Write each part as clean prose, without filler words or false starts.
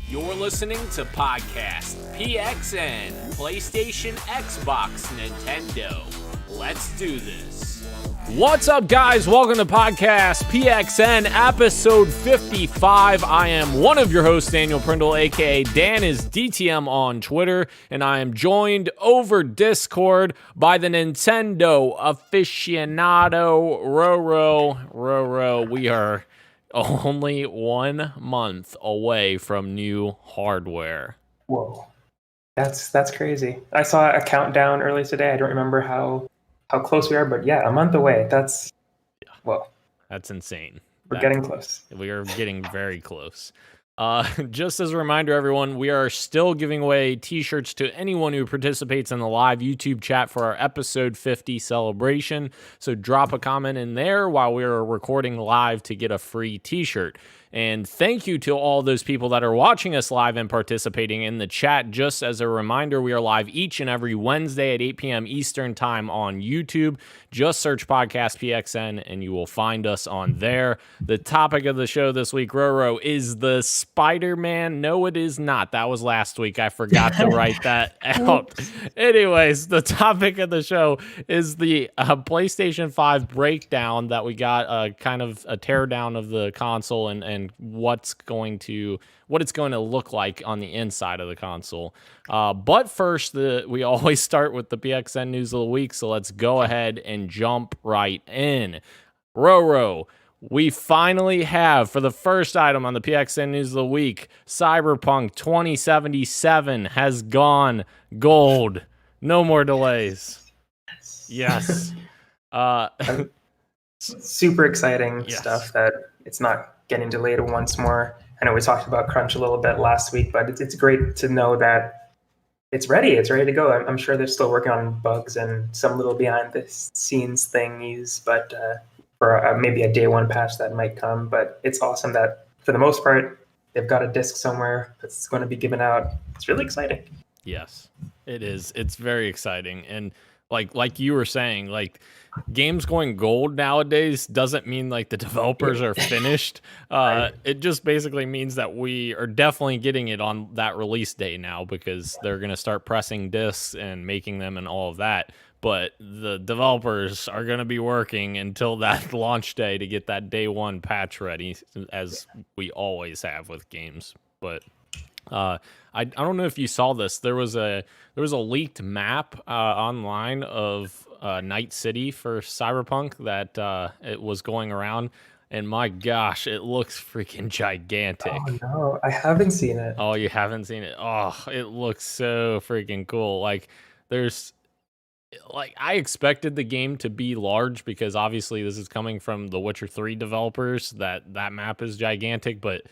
You're listening to Podcast PXN, PlayStation, Xbox, Nintendo. Let's do this. What's up, guys? Welcome to Podcast PXN, episode 55. I am one of your hosts, Daniel Prindle, aka Dan is DTM on Twitter, and I am joined over Discord by the Nintendo aficionado, Roro. We are only 1 month away from new hardware. Whoa, that's crazy. I saw a countdown earlier today. I don't remember how close we are, but yeah, a month away. That's insane. We're getting close. We are getting very close. Just as a reminder, everyone, we are still giving away t-shirts to anyone who participates in the live YouTube chat for our episode 50 celebration. So drop a comment in there while we're recording live to get a free t-shirt. And thank you to all those people that are watching us live and participating in the chat. Just as a reminder, we are live each and every Wednesday at 8 p.m. Eastern time on YouTube. Just search Podcast PXN and you will find us on there. The topic of the show this week, Roro, is the Spider-Man. No, it is not. That was last week. I forgot to write that out. Anyways, the topic of the show is the PlayStation 5 breakdown that we got, kind of a teardown of the console and what it's going to look like on the inside of the console. But first, we always start with the PXN news of the week, so let's go ahead and jump right in. Roro, we finally have, for the first item on the PXN news of the week, Cyberpunk 2077 has gone gold. No more delays. Yes. Super exciting stuff that it's not getting delayed once more. I know we talked about crunch a little bit last week, but it's great to know that it's ready. It's ready to go. I'm sure they're still working on bugs and some little behind the scenes thingies, but for maybe a day one patch that might come. But it's awesome that for the most part, they've got a disc somewhere that's going to be given out. It's really exciting. Yes, it is. It's very exciting. And like you were saying, like, games going gold nowadays doesn't mean like the developers are finished. It just basically means that we are definitely getting it on that release day now, because they're going to start pressing discs and making them and all of that. But the developers are going to be working until that launch day to get that day one patch ready, as we always have with games. But I don't know if you saw this. There was a leaked map online of Night City for Cyberpunk that it was going around, and my gosh, it looks freaking gigantic. Oh no, I haven't seen it. Oh, you haven't seen it? Oh, it looks so freaking cool. I expected the game to be large, because obviously this is coming from the Witcher 3 developers. That map is gigantic, but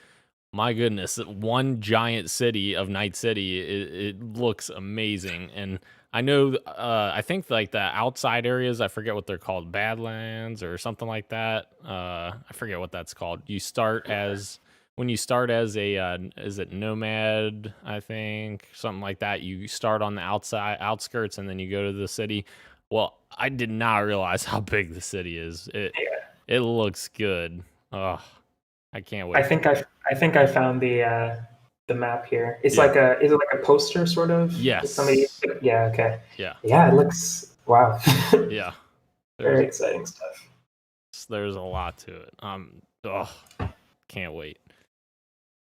my goodness, one giant city of Night City, it looks amazing. And I know, I think like the outside areas, I forget what they're called, Badlands or something like that. I forget what that's called. When you start as a, is it nomad, I think, something like that. You start on the outskirts and then you go to the city. Well, I did not realize how big the city is. It looks good. Oh, I can't wait. I think I found the map here. It's like is it like a poster sort of? Yes. Yeah. Okay. Yeah. Yeah. It looks wow. Yeah. Very exciting stuff. There's a lot to it. Can't wait.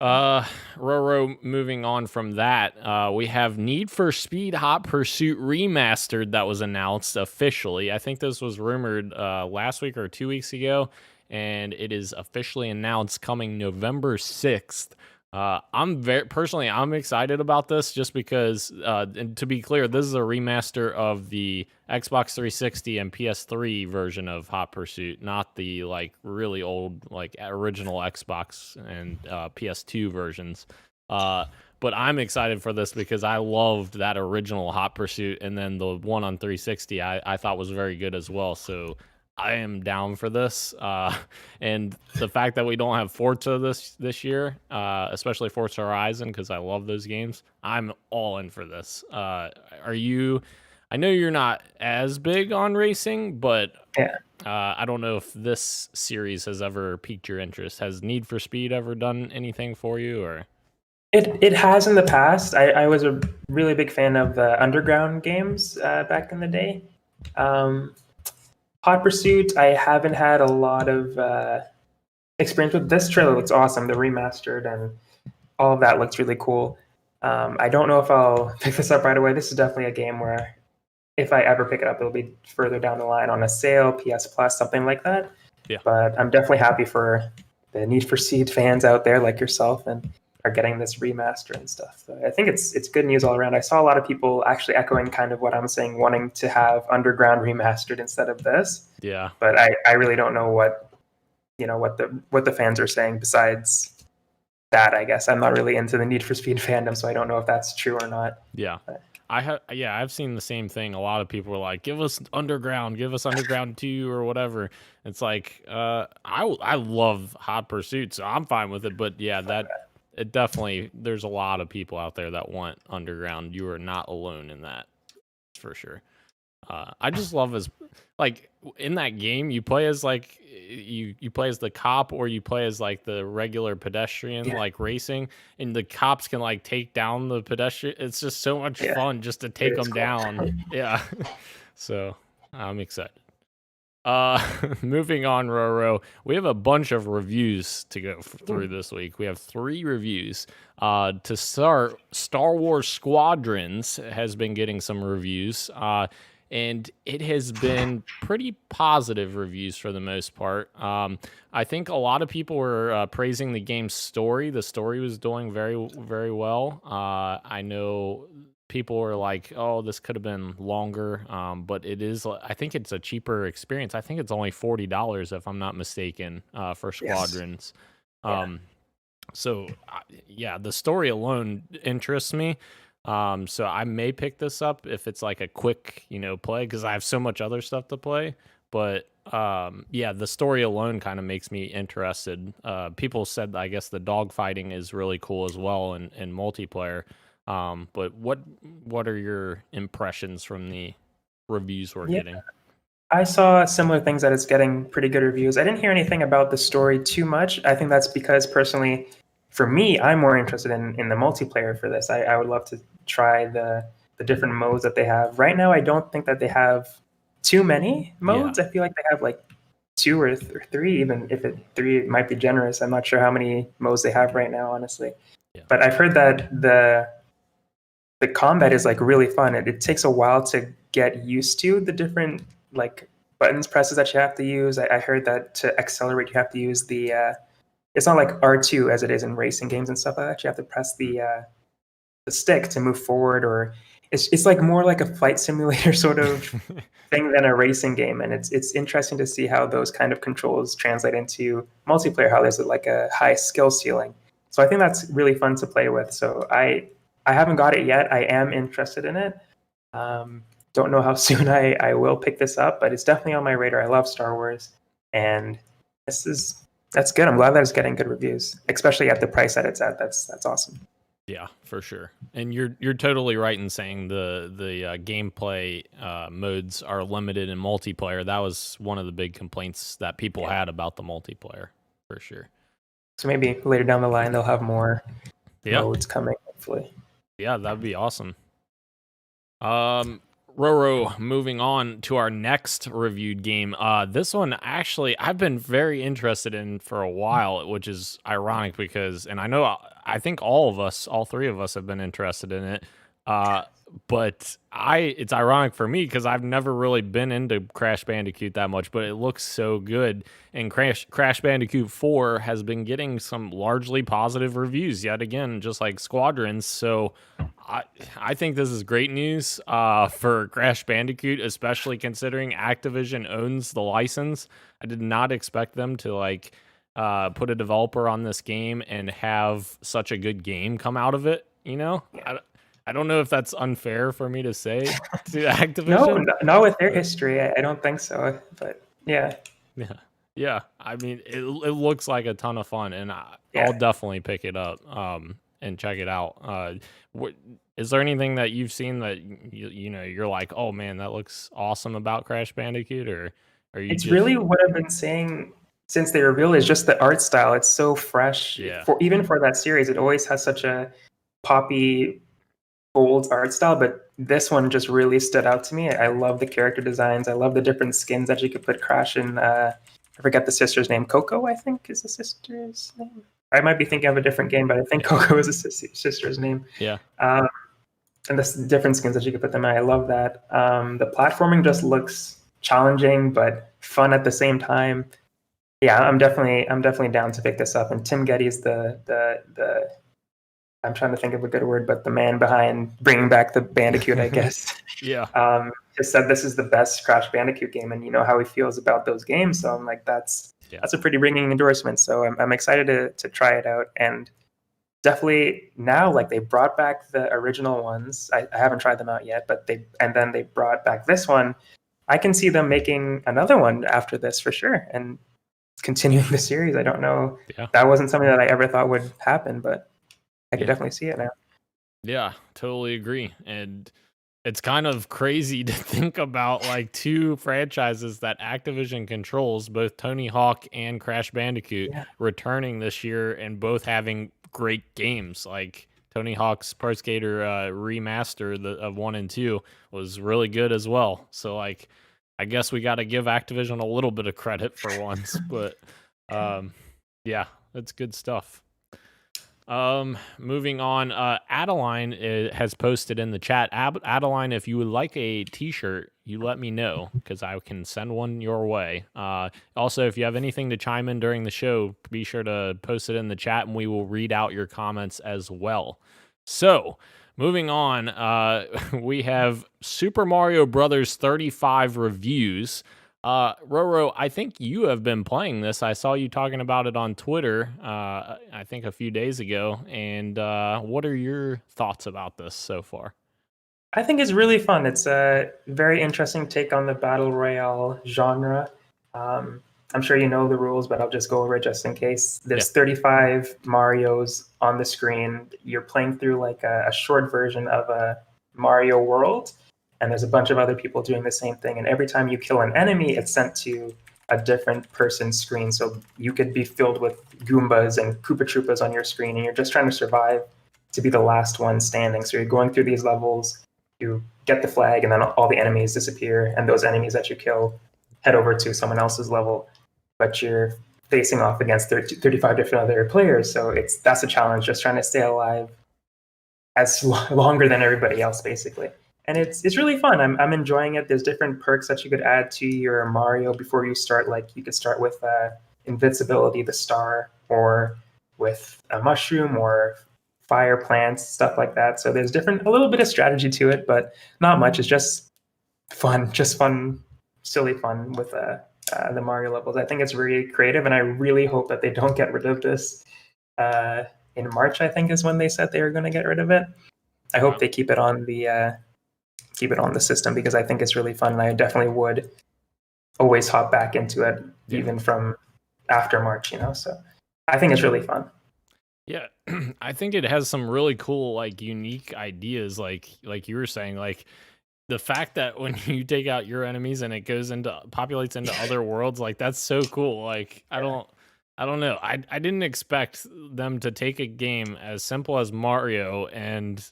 Roro, moving on from that, we have Need for Speed Hot Pursuit Remastered that was announced officially. I think this was rumored last week or 2 weeks ago, and it is officially announced coming November 6th. I'm excited about this, just because, and to be clear, this is a remaster of the Xbox 360 and PS3 version of Hot Pursuit, not the like really old, like original Xbox and PS2 versions. But I'm excited for this because I loved that original Hot Pursuit, and then the one on 360 I thought was very good as well. So I am down for this, and the fact that we don't have Forza this year, especially Forza Horizon, because I love those games, I'm all in for this. Are you? I know you're not as big on racing, but Yeah. I don't know if this series has ever piqued your interest. Has Need for Speed ever done anything for you, or? It has in the past. I was a really big fan of the Underground games back in the day. Um, Hot Pursuit, I haven't had a lot of experience with. This trailer looks awesome. The remastered and all of that looks really cool. I don't know if I'll pick this up right away. This is definitely a game where if I ever pick it up, it'll be further down the line on a sale, PS Plus, something like that. Yeah. But I'm definitely happy for the Need for Speed fans out there like yourself and are getting this remaster and stuff. So I think it's good news all around. I saw a lot of people actually echoing kind of what I'm saying, wanting to have Underground remastered instead of this. Yeah. But I really don't know what the fans are saying besides that. I guess I'm not really into the Need for Speed fandom, so I don't know if that's true or not. Yeah. But I've seen the same thing. A lot of people were like, give us Underground 2 or whatever. It's like, I love Hot Pursuit, so I'm fine with it. But yeah, it definitely, there's a lot of people out there that want Underground. You are not alone in that, for sure. I just love like in that game you play as like you play as the cop, or you play as like the regular pedestrian, like racing, and the cops can like take down the pedestrian. It's just so much fun just to take them down. Yeah. So I'm excited. Moving on, Roro, we have a bunch of reviews to go through this week. We have 3 reviews. To start, Star Wars Squadrons has been getting some reviews. And it has been pretty positive reviews for the most part. I think a lot of people were praising the game's story. The story was doing very, very well. I know people were like, "Oh, this could have been longer," but it is. I think it's a cheaper experience. I think it's only $40 if I'm not mistaken for Squadrons. Yes. So yeah, the story alone interests me. So I may pick this up if it's like a quick, play, because I have so much other stuff to play. But yeah, the story alone kind of makes me interested. People said, I guess, the dogfighting is really cool as well in multiplayer. But what are your impressions from the reviews we're getting? I saw similar things, that it's getting pretty good reviews. I didn't hear anything about the story too much. I think that's because personally, for me, I'm more interested in the multiplayer for this. I would love to try the different modes that they have. Right now, I don't think that they have too many modes. I feel like they have like 2 or 3, even if 3 might be generous. I'm not sure how many modes they have right now, honestly. Yeah. But I've heard that the combat is like really fun. It takes a while to get used to the different like buttons presses that you have to use. I heard that to accelerate you have to use the it's not like R2 as it is in racing games and stuff like that. You have to press the stick to move forward, or it's like more like a flight simulator sort of thing than a racing game. And it's interesting to see how those kind of controls translate into multiplayer, how there's like a high skill ceiling. So I think that's really fun to play with. So I haven't got it yet. I am interested in it. Don't know how soon I will pick this up, but it's definitely on my radar. I love Star Wars, and that's good. I'm glad that it's getting good reviews, especially at the price that it's at. That's awesome. Yeah, for sure. And you're totally right in saying the gameplay modes are limited in multiplayer. That was one of the big complaints that people had about the multiplayer, for sure. So maybe later down the line they'll have more modes coming, hopefully. Yeah, that'd be awesome. Roro, moving on to our next reviewed game. This one, actually, I've been very interested in for a while, which is ironic because, and I think all 3 of us have been interested in it. But it's ironic for me because I've never really been into Crash Bandicoot that much, but it looks so good. And Crash Bandicoot 4 has been getting some largely positive reviews yet again, just like Squadrons. So I think this is great news for Crash Bandicoot, especially considering Activision owns the license. I did not expect them to put a developer on this game and have such a good game come out of it. I don't know if that's unfair for me to say to Activision. No, not with their history. I don't think so. But yeah. I mean, it looks like a ton of fun, and I'll definitely pick it up and check it out. Is there anything that you've seen that you're like, oh man, that looks awesome about Crash Bandicoot, or are you? It's really what I've been saying since they revealed is just the art style. It's so fresh. Yeah. Even for that series, it always has such a poppy, bold art style, but this one just really stood out to me. I love the character designs. I love the different skins that you could put Crash in. I forget the sister's name. Coco, I think, is the sister's name. I might be thinking of a different game, but I think Coco is the sister's name. Yeah. And the different skins that you could put them in. I love that. The platforming just looks challenging, but fun at the same time. Yeah, I'm definitely down to pick this up. And Tim Geddes, the I'm trying to think of a good word, but the man behind bringing back the Bandicoot, I guess. Yeah. Just said this is the best Crash Bandicoot game, and you know how he feels about those games. So I'm like, that's a pretty ringing endorsement. So I'm excited to try it out, and definitely now, like, they brought back the original ones. I haven't tried them out yet, but then they brought back this one. I can see them making another one after this for sure, and continuing the series. I don't know. Yeah. That wasn't something that I ever thought would happen, but I could definitely see it now. Yeah, totally agree. And it's kind of crazy to think about like two franchises that Activision controls, both Tony Hawk and Crash Bandicoot, returning this year and both having great games. Like Tony Hawk's Pro Skater remaster of 1 and 2 was really good as well. So like, I guess we got to give Activision a little bit of credit for once, but yeah, that's good stuff. Moving on, Adeline has posted in the chat. Adeline, if you would like a t-shirt, you let me know because I can send one your way. Also, if you have anything to chime in during the show, be sure to post it in the chat and we will read out your comments as well. So, moving on, we have Super Mario Brothers 35 reviews. Roro, I think you have been playing this. I saw you talking about it on Twitter, I think a few days ago. And what are your thoughts about this so far? I think it's really fun. It's a very interesting take on the Battle Royale genre. I'm sure you know the rules, but I'll just go over it just in case. There's 35 Marios on the screen. You're playing through like a short version of a Mario world. And there's a bunch of other people doing the same thing. And every time you kill an enemy, it's sent to a different person's screen. So you could be filled with Goombas and Koopa Troopas on your screen, and you're just trying to survive to be the last one standing. So you're going through these levels, you get the flag, and then all the enemies disappear. And those enemies that you kill head over to someone else's level. But you're facing off against 35 different other players. So that's a challenge, just trying to stay alive as longer than everybody else, basically. And it's really fun. I'm enjoying it. There's different perks that you could add to your Mario before you start. Like you could start with invincibility, the star, or with a mushroom or fire plants, stuff like that. So there's a little bit of strategy to it, but not much. It's just fun, silly fun with the Mario levels. I think it's really creative, and I really hope that they don't get rid of this. In March, I think is when they said they were going to get rid of it. I hope they keep it on the system because I think it's really fun, and I definitely would always hop back into it even from after March, so I think it's really fun. Yeah, I think it has some really cool, like, unique ideas, like you were saying, like the fact that when you take out your enemies and it populates into other worlds, like that's so cool. Like I don't know. I didn't expect them to take a game as simple as Mario and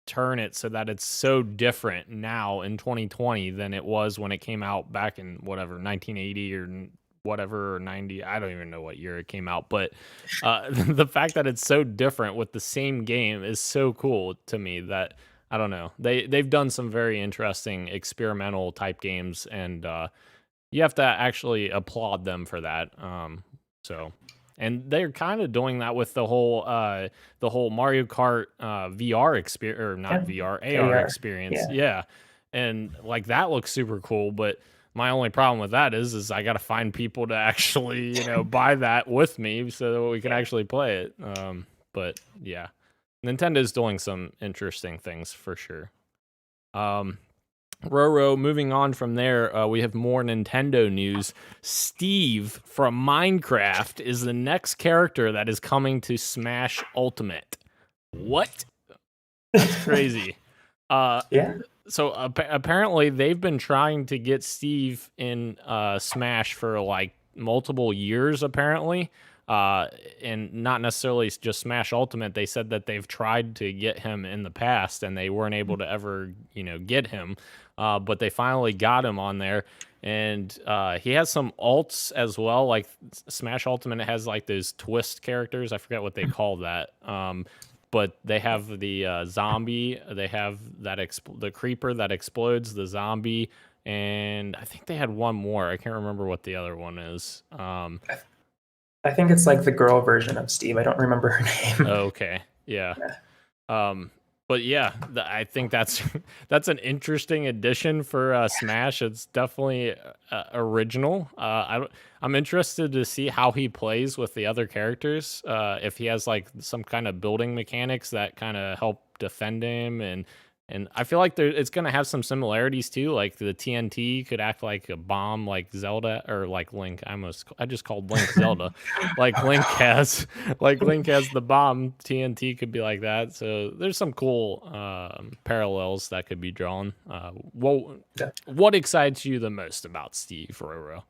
turn it so that it's so different now in 2020 than it was when it came out back in whatever 1980 or whatever, or 90. I don't even know what year it came out, but the fact that it's so different with the same game is so cool to me that I don't know. They've done some very interesting experimental type games, and you have to actually applaud them for that. And they're kind of doing that with the whole Mario Kart VR experience, or not VR, AR experience. Yeah. And like that looks super cool, but my only problem with that is I got to find people to actually, buy that with me so that we can actually play it. But yeah, Nintendo's doing some interesting things for sure. Roro, moving on from there, we have more Nintendo news. Steve from Minecraft is the next character that is coming to Smash Ultimate. What? That's crazy. Yeah. So apparently they've been trying to get Steve in Smash for like multiple years apparently. And not necessarily just Smash Ultimate. They said that they've tried to get him in the past and they weren't able to ever, get him. But they finally got him on there. And he has some alts as well. Like Smash Ultimate has like those twist characters. I forget what they call that. But they have the zombie. They have that the creeper that explodes, the zombie, and I think they had one more. I can't remember what the other one is. I think it's like the girl version of Steve. I don't remember her name. Okay, yeah. But yeah, I think that's an interesting addition for Smash. It's definitely original. I'm interested to see how he plays with the other characters. If he has like some kind of building mechanics that kind of help defend him, and I feel like it's gonna have some similarities too. Like the TNT could act like a bomb, like Zelda or like Link. I just called Link Zelda. Like Link has the bomb. TNT could be like that. So there's some cool parallels that could be drawn. What excites you the most about Steve Roro?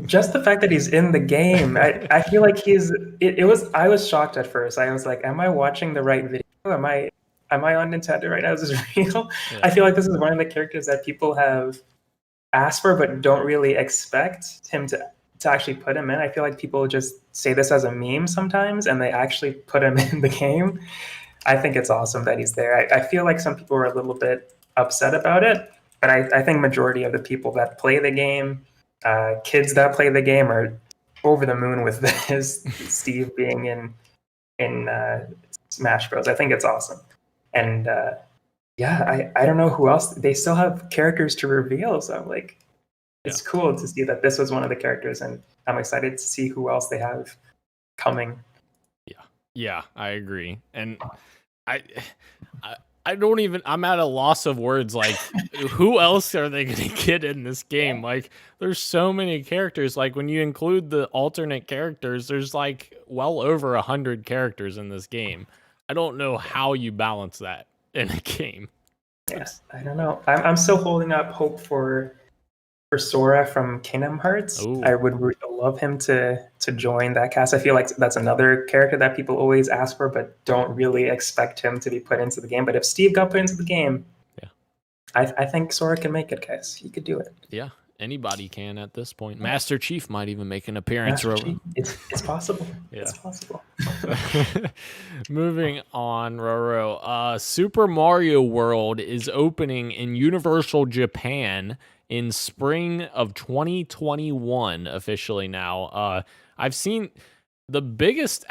Just the fact that he's in the game. I feel like I was shocked at first. I was like, am I watching the right video? Am I on Nintendo right now? Is this real? Yeah. I feel like this is one of the characters that people have asked for but don't really expect him to actually put him in. I feel like people just say this as a meme sometimes and they actually put him in the game. I think it's awesome that he's there. I feel like some people are a little bit upset about it, but I think majority of the people that play the game, kids that play the game, are over the moon with this Steve being in Smash Bros. I think it's awesome. And I don't know who else. They still have characters to reveal, so I'm like, it's cool to see that this was one of the characters, and I'm excited to see who else they have coming. Yeah, I agree. And I don't even, I'm at a loss of words. Like, who else are they going to get in this game? Like, there's so many characters. Like, when you include the alternate characters, there's like well over 100 characters in this game. I don't know how you balance that in a game. Yes, I don't know. I'm still holding up hope for Sora from Kingdom Hearts. Ooh. I would love him to join that cast. I feel like that's another character that people always ask for, but don't really expect him to be put into the game. But if Steve got put into the game, I think Sora can make it, guys. He could do it. Yeah. Anybody can at this point. Master Chief might even make an appearance. It's possible. Yeah. It's possible. Moving on, Roro. Super Mario World is opening in Universal Japan in spring of 2021 officially now. I've seen the biggest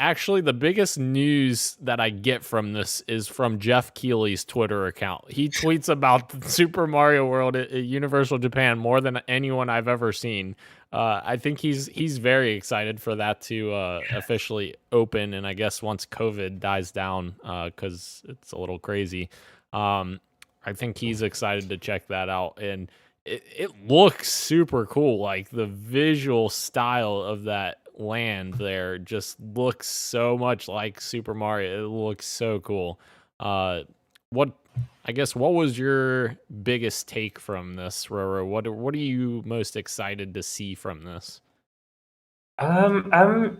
news that I get from this is from Jeff Keighley's Twitter account. He tweets about Super Mario World at Universal Japan more than anyone I've ever seen. I think he's very excited for that to officially open, and I guess once COVID dies down, because it's a little crazy, I think he's excited to check that out. And it looks super cool. Like the visual style of that land there just looks so much like Super Mario. It looks so cool. What was your biggest take from this, Roro? What are you most excited to see from this? I'm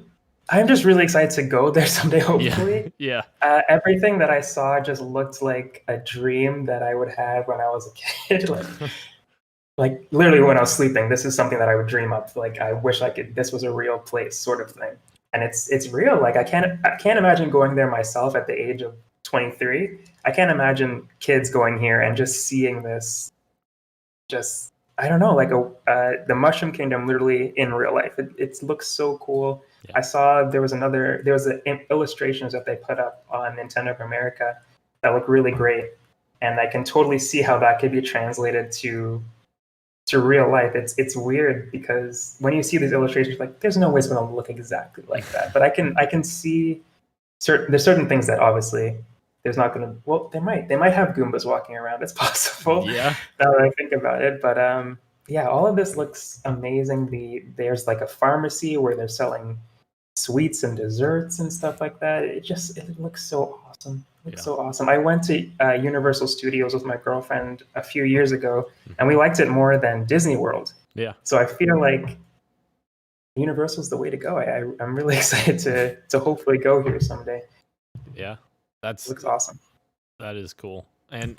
just really excited to go there someday, hopefully. Yeah. Everything that I saw just looked like a dream that I would have when I was a kid. Like literally when I was sleeping, this is something that I would dream up. Like I wish this was a real place, sort of thing. And it's real. Like I can't imagine going there myself at the age of 23. I can't imagine kids going here and just seeing this. Just I don't know, like the Mushroom Kingdom literally in real life. It looks so cool. Yeah. I saw there was illustrations that they put up on Nintendo of America that look really great, and I can totally see how that could be translated to real life. It's weird because when you see these illustrations, like there's no way it's going to look exactly like that. But I can see there's certain things that obviously there's not going to. Well, they might have Goombas walking around. It's possible. Yeah. Now that I think about it, but all of this looks amazing. There's like a pharmacy where they're selling sweets and desserts and stuff like that. It looks so awesome. So awesome. I went to Universal Studios with my girlfriend a few years ago, and we liked it more than Disney World. Yeah. So I feel like Universal's the way to go. I'm really excited to hopefully go here someday. Yeah, It looks awesome. That is cool. And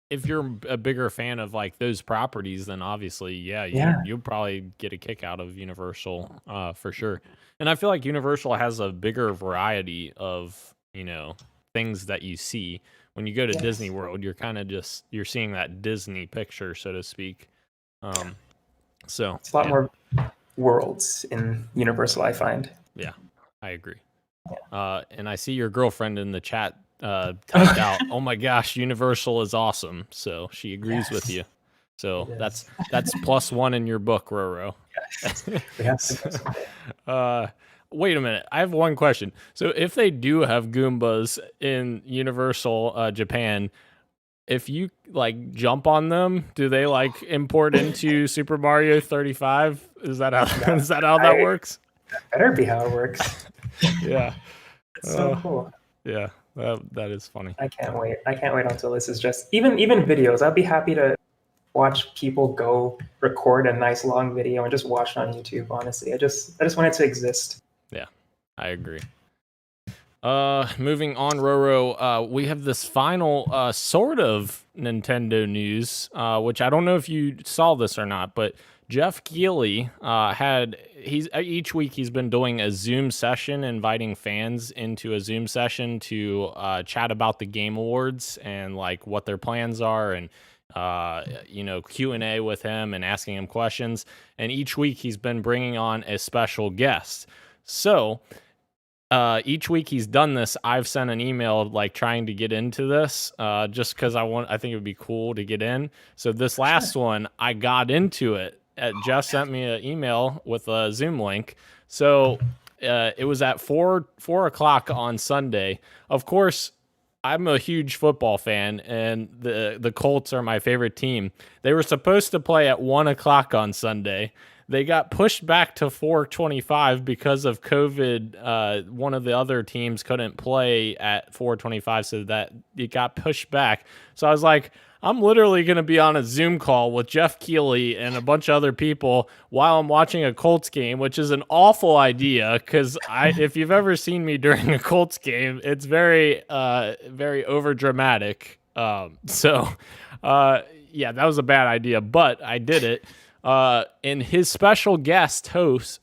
if you're a bigger fan of like those properties, then obviously, you'll probably get a kick out of Universal for sure. And I feel like Universal has a bigger variety of, things that you see. When you go to Disney World, you're kind of you're seeing that Disney picture, so to speak. So it's a lot more worlds in Universal, I find. Yeah, I agree. And I see your girlfriend in the chat typed out, "Oh my gosh, Universal is awesome." So she agrees with you. So that's +1 in your book, Roro. Yes. Wait a minute. I have one question. So if they do have Goombas in Universal Japan, if you like jump on them, do they like import into Super Mario 35? Is that how that works? That better be how it works. Yeah. It's so cool. Yeah, that is funny. I can't wait. Until this is just even videos. I'd be happy to watch people go record a nice long video and just watch it on YouTube. Honestly, I just want it to exist. Yeah, I agree. Moving on, Roro, we have this final sort of Nintendo news, which I don't know if you saw this or not, but Jeff Keighley each week he's been doing a Zoom session, inviting fans into a Zoom session to chat about the Game Awards and like what their plans are, and Q&A with him and asking him questions. And each week he's been bringing on a special guest. So each week he's done this, I've sent an email like trying to get into this just because I think it would be cool to get in. So this last one, I got into it. Jeff sent me an email with a Zoom link. So it was at 4 o'clock on Sunday. Of course, I'm a huge football fan, and the Colts are my favorite team. They were supposed to play at 1 o'clock on Sunday. They got pushed back to 4:25 because of COVID. One of the other teams couldn't play at 4:25, so that it got pushed back. So I was like, I'm literally going to be on a Zoom call with Jeff Keighley and a bunch of other people while I'm watching a Colts game, which is an awful idea because if you've ever seen me during a Colts game, it's very, very over dramatic. Yeah, that was a bad idea, but I did it. And his special guest was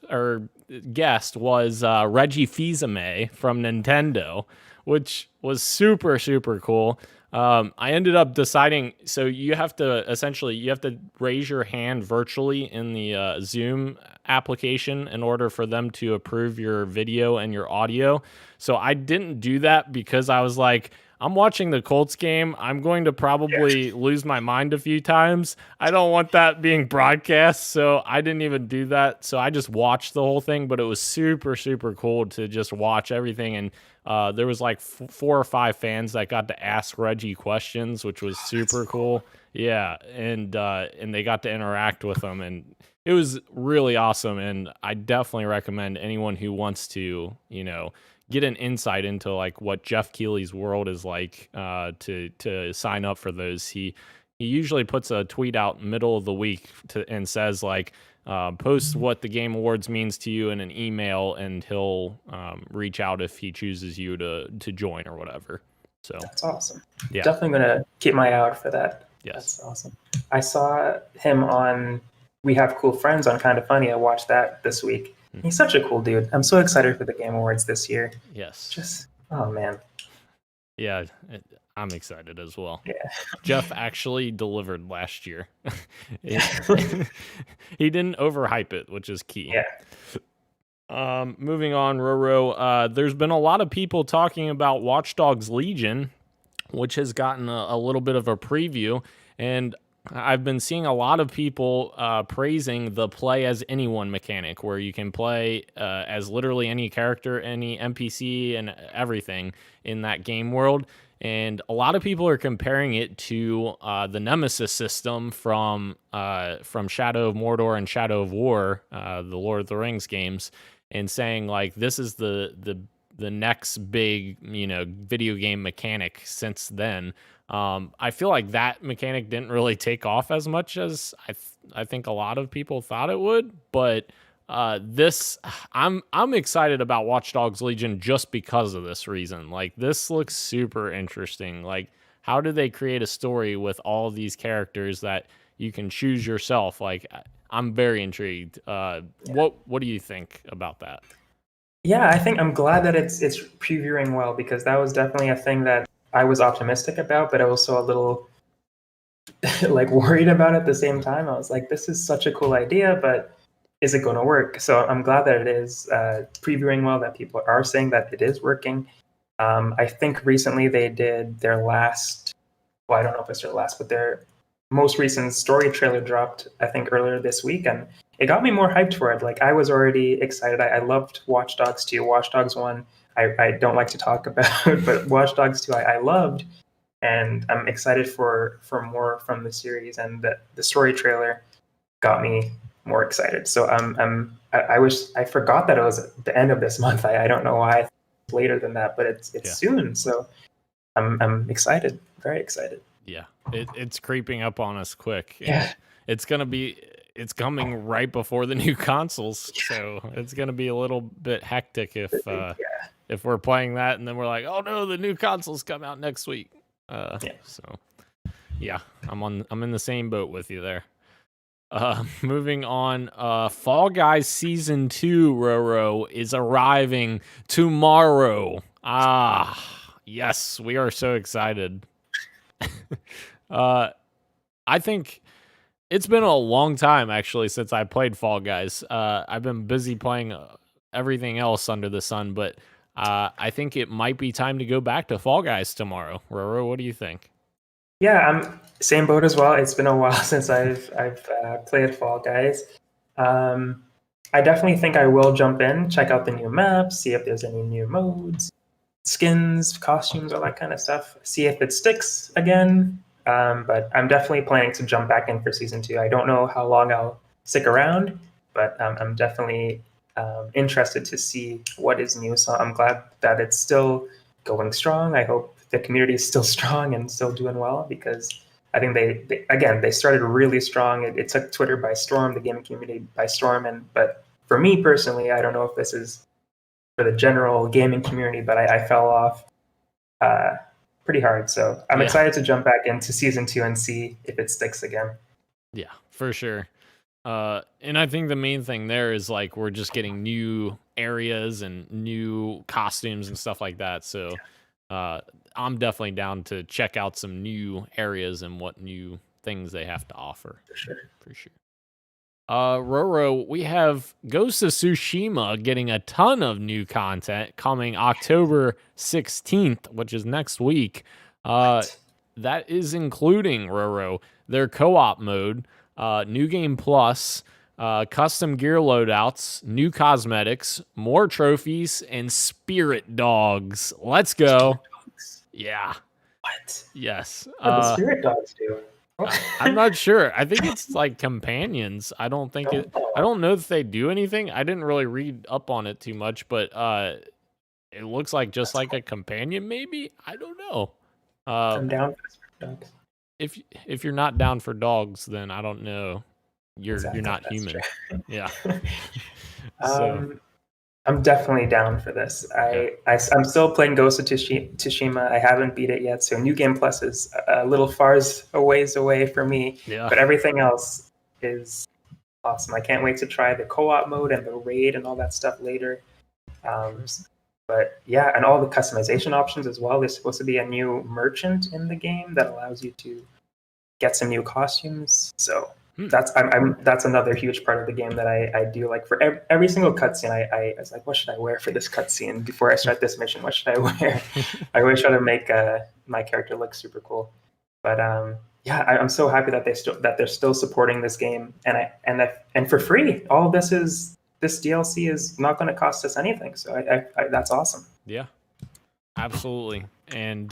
Reggie Fils-Aimé from Nintendo, which was super, super cool. I ended up deciding, so you have to raise your hand virtually in the Zoom application in order for them to approve your video and your audio. So I didn't do that because I was like, I'm watching the Colts game. I'm going to probably lose my mind a few times. I don't want that being broadcast, so I didn't even do that. So I just watched the whole thing, but it was super, super cool to just watch everything. And there was like 4 or 5 fans that got to ask Reggie questions, which was super cool. Yeah, and they got to interact with them, and it was really awesome. And I definitely recommend anyone who wants to, get an insight into like what Jeff Keighley's world is like to sign up for those. He usually puts a tweet out middle of the week and says like post what the Game Awards means to you in an email, and he'll reach out if he chooses you to join or whatever. So that's awesome. Yeah, definitely gonna keep my eye out for that. Yes, that's awesome. I saw him on We Have Cool Friends on Kind of Funny. I watched that this week. He's such a cool dude. I'm so excited for the Game Awards this year. Yes. Oh, man. Yeah, I'm excited as well. Yeah. Jeff actually delivered last year. He didn't overhype it, which is key. Yeah. Moving on, Roro. There's been a lot of people talking about Watch Dogs Legion, which has gotten a little bit of a preview. And I've been seeing a lot of people praising the play as anyone mechanic, where you can play as literally any character, any NPC, and everything in that game world. And a lot of people are comparing it to the Nemesis system from Shadow of Mordor and Shadow of War, the Lord of the Rings games, and saying like this is the next big video game mechanic since then. I feel like that mechanic didn't really take off as much as I think a lot of people thought it would, but This I'm excited about Watch Dogs Legion just because of this reason. Like, this looks super interesting. Like, how do they create a story with all of these characters that you can choose yourself? Like, I'm very intrigued. What do you think about that? Yeah, I think I'm glad that it's previewing well, because that was definitely a thing that I was optimistic about, but also a little like worried about at the same time. I was like, this is such a cool idea, but is it going to work? So I'm glad that it is previewing well, that people are saying that it is working. I think recently they did their last, well, I don't know if it's their last, but their most recent story trailer dropped, I think, earlier this week, and it got me more hyped for it. Like, I was already excited. I loved Watch Dogs 2. Watch Dogs 1, I don't like to talk about, but Watch Dogs 2 I loved, and I'm excited for more from the series, and the story trailer got me more excited. So I forgot that it was the end of this month. I don't know why it's later than that, but it's soon. So I'm excited, very excited. Yeah, it's creeping up on us quick. Yeah, it's coming right before the new consoles, so it's gonna be a little bit hectic if we're playing that and then we're like, oh no, the new consoles come out next week. So yeah, I'm in the same boat with you there. Moving on, Fall Guys Season 2, Roro, is arriving tomorrow. Yes, we are so excited. I think it's been a long time, actually, since I played Fall Guys. I've been busy playing everything else under the sun, but I think it might be time to go back to Fall Guys tomorrow. Roro, what do you think? Yeah, I'm same boat as well. It's been a while since I've played Fall Guys. I definitely think I will jump in, check out the new maps, see if there's any new modes, skins, costumes, all that kind of stuff. See if it sticks again. But I'm definitely planning to jump back in for season 2. I don't know how long I'll stick around, but I'm definitely interested to see what is new. So I'm glad that it's still going strong. I hope the community is still strong and still doing well, because I think they started really strong. It took Twitter by storm, the gaming community by storm. But for me personally, I don't know if this is for the general gaming community, but I fell off pretty hard. So I'm excited to jump back into season 2 and see if it sticks again. Yeah, for sure. And I think the main thing there is, like, we're just getting new areas and new costumes and stuff like that. So I'm definitely down to check out some new areas and what new things they have to offer. For sure. For sure. Roro, we have Ghost of Tsushima getting a ton of new content coming October 16th, which is next week. That is including, Roro, their co-op mode, New Game Plus, custom gear loadouts, new cosmetics, more trophies, and spirit dogs. Let's go. Yeah. What? Yes. What do the spirit dogs do? I'm not sure. I think it's like companions. I don't know if they do anything. I didn't really read up on it too much, but it looks like just like a companion, maybe. I don't know. I'm down for spirit dogs. If you're not down for dogs, then I don't know. You're not human. True. Yeah. So. I'm definitely down for this. I'm still playing Ghost of Tsushima. I haven't beat it yet, so New Game Plus is a little far ways away for me. Yeah. But everything else is awesome. I can't wait to try the co-op mode and the raid and all that stuff later. But yeah, and all the customization options as well. There's supposed to be a new merchant in the game that allows you to get some new costumes. So that's another huge part of the game that I do like. For every single cutscene, I was like, what should I wear for this cutscene before I start this mission? What should I wear? I always try to make my character look super cool. But yeah, I'm so happy that they're still supporting this game, and for free. All of this DLC is not going to cost us anything. So I that's awesome. Yeah, absolutely. And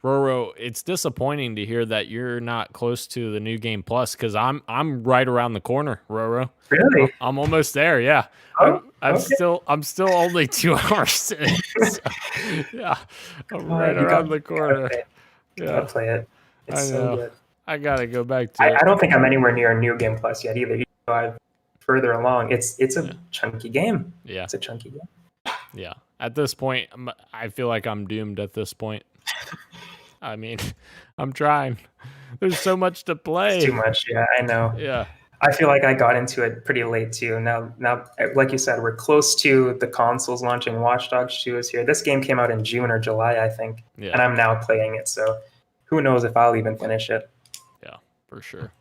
Roro, it's disappointing to hear that you're not close to the New Game Plus, because I'm right around the corner, Roro. Really? I'm almost there. Yeah. Oh, I'm still only 2 hours in. So, yeah, I'm right around the corner. You gotta play it. It's so good. I gotta go back to. I don't think I'm anywhere near New Game Plus yet either. I've further along. It's a Yeah. chunky game. Yeah. It's a chunky game. Yeah. At this point, I feel like I'm doomed at this point. I mean, I'm trying. There's so much to play. It's too much. Yeah, I know. Yeah. I feel like I got into it pretty late too. Now, like you said, we're close to the consoles launching. Watch Dogs 2 is here. This game came out in June or July, I think, Yeah. and I'm now playing it. So, who knows if I'll even finish it? Yeah, for sure.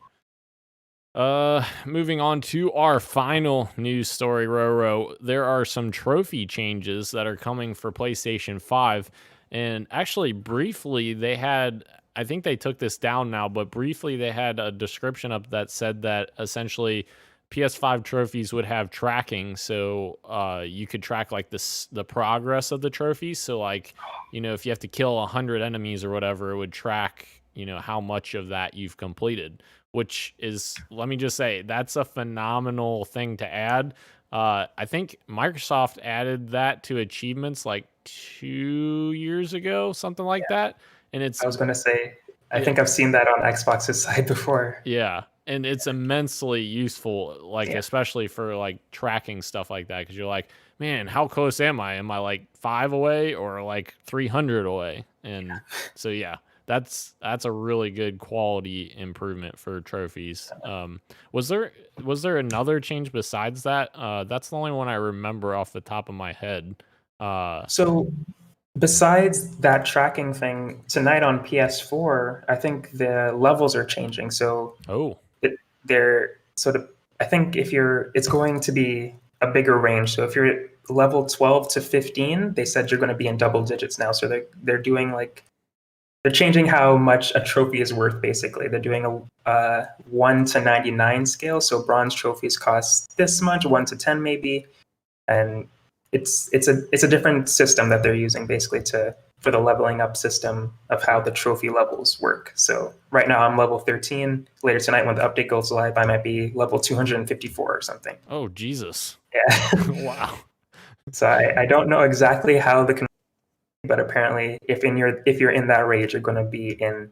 Moving on to our final news story, Roro. There are some trophy changes that are coming for PlayStation 5. And actually, briefly, they had, I think they took this down now, but briefly they had a description up that said that essentially PS5 trophies would have tracking. So you could track like the progress of the trophies. So like, you know, if you have to kill 100 enemies or whatever, it would track, you know, how much of that you've completed. Which is, let me just say, that's a phenomenal thing to add. I think Microsoft added that to achievements like 2 years ago, something like that. And it's, I was going to say, I think I've seen that on Xbox's side before. Yeah, and it's immensely useful, like especially for like tracking stuff like that, because you're like, man, how close am I? Am I like 5 away or like 300 away? And so yeah. That's a really good quality improvement for trophies. Was there another change besides that? That's the only one I remember off the top of my head. So besides that tracking thing, tonight on PS4, I think the levels are changing. So I think it's going to be a bigger range. So if you're level 12 to 15, they said you're going to be in double digits now. So they're doing like, they're changing how much a trophy is worth, basically. They're doing a 1 to 99 scale. So bronze trophies cost this much, 1 to 10 maybe. And it's a different system that they're using, basically, for the leveling up system of how the trophy levels work. So right now I'm level 13. Later tonight, when the update goes live, I might be level 254 or something. Oh, Jesus. Yeah. Wow. So I don't know exactly how but apparently if you're in that range, you're going to be in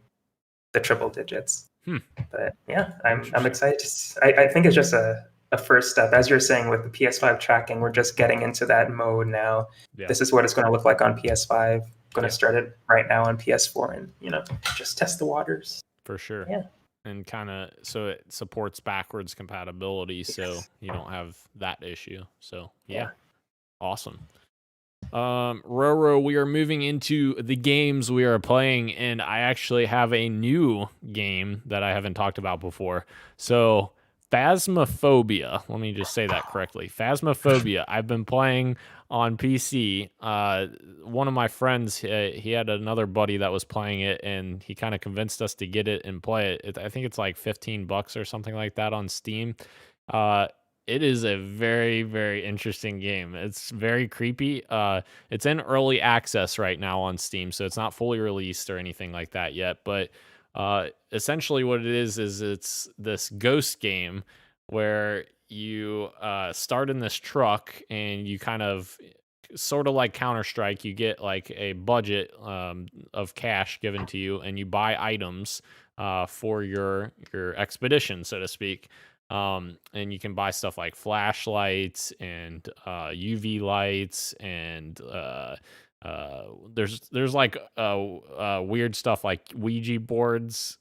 the triple digits. But yeah, I'm excited. I think it's just a first step. As you're saying, with the PS5 tracking, we're just getting into that mode now. This is what it's going to look like on PS5. I'm going to start it right now on PS4 and, you know, just test the waters. For sure. Yeah. And kind of, so it supports backwards compatibility, so you don't have that issue. So yeah. Awesome. Roro, we are moving into the games we are playing, and I actually have a new game that I haven't talked about before. So, Phasmophobia. Let me just say that correctly. Phasmophobia. I've been playing on PC. One of my friends, he had another buddy that was playing it, and he kind of convinced us to get it and play it. I think it's like $15 or something like that on Steam. It is a very, very interesting game. It's very creepy. It's in early access right now on Steam, so it's not fully released or anything like that yet. But essentially what it is it's this ghost game where you start in this truck and you kind of, sort of like Counter-Strike, you get like a budget of cash given to you, and you buy items for your expedition, so to speak. And you can buy stuff like flashlights and UV lights and there's like weird stuff like Ouija boards.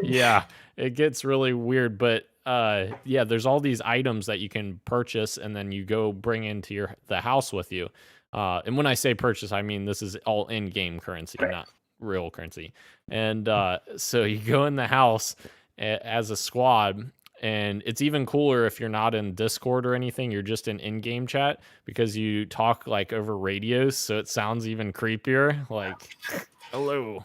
Yeah, it gets really weird, but yeah, there's all these items that you can purchase and then you go bring into the house with you. And when I say purchase, I mean this is all in-game currency, not real currency. And so you go in the house as a squad, and it's even cooler if you're not in Discord or anything. You're just in-game chat, because you talk like over radios, so it sounds even creepier. Like, hello.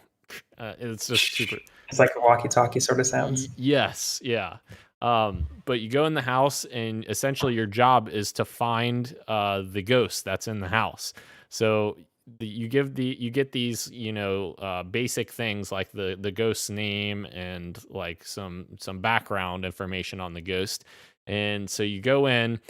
It's just super. It's like a walkie-talkie sort of sounds. Yes, yeah. But you go in the house, and essentially your job is to find the ghost that's in the house. So you get these, you know, basic things like the ghost's name and like some background information on the ghost. And so you go in,